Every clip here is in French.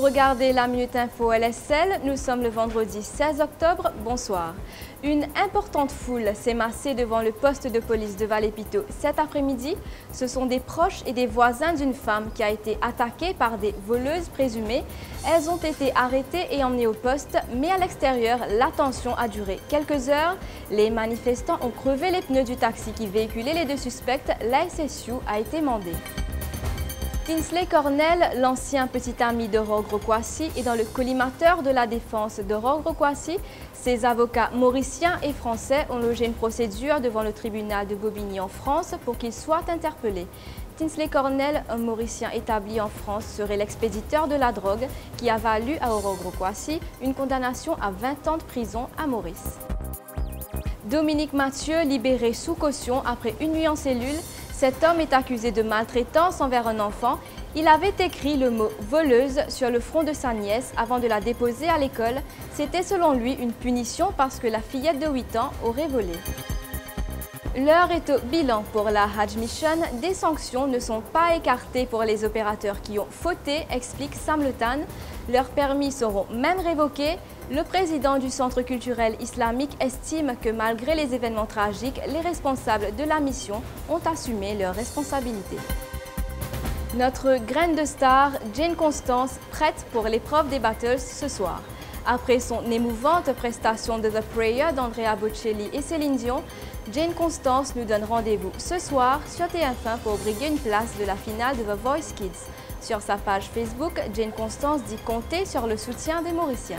regardez la Minute Info LSL, nous sommes le vendredi 16 octobre, bonsoir. Une importante foule s'est massée devant le poste de police de Vallée-Piteau cet après-midi. Ce sont des proches et des voisins d'une femme qui a été attaquée par des voleuses présumées. Elles ont été arrêtées et emmenées au poste, mais à l'extérieur, la tension a duré quelques heures. Les manifestants ont crevé les pneus du taxi qui véhiculait les deux suspects. La SSU a été mandée. Tinsley Cornell, l'ancien petit ami de Roch-Roquoisi, est dans le collimateur de la défense de Roch-Roquoisi. Ses avocats mauriciens et français ont logé une procédure devant le tribunal de Bobigny en France pour qu'il soit interpellé. Tinsley Cornell, un mauricien établi en France, serait l'expéditeur de la drogue qui a valu à Roch-Roquoisi une condamnation à 20 ans de prison à Maurice. Dominique Mathieu, libéré sous caution après une nuit en cellule. Cet homme est accusé de maltraitance envers un enfant. Il avait écrit le mot « voleuse » sur le front de sa nièce avant de la déposer à l'école. C'était selon lui une punition parce que la fillette de 8 ans aurait volé. L'heure est au bilan pour la Hajj Mission. Des sanctions ne sont pas écartées pour les opérateurs qui ont fauté, explique Sam Le Tan. Leurs permis seront même révoqués. Le président du Centre culturel islamique estime que malgré les événements tragiques, les responsables de la mission ont assumé leurs responsabilités. Notre graine de star, Jane Constance, prête pour l'épreuve des battles ce soir. Après son émouvante prestation de The Prayer d'Andrea Bocelli et Céline Dion, Jane Constance nous donne rendez-vous ce soir sur TF1 pour briguer une place de la finale de The Voice Kids. Sur sa page Facebook, Jane Constance dit compter sur le soutien des Mauriciens.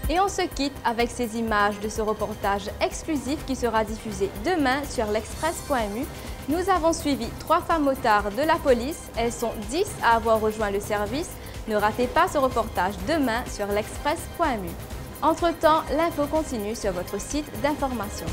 Et on se quitte avec ces images de ce reportage exclusif qui sera diffusé demain sur l'express.mu. Nous avons suivi 3 femmes motards de la police. Elles sont 10 à avoir rejoint le service. Ne ratez pas ce reportage demain sur l'express.mu. Entre-temps, l'info continue sur votre site d'information.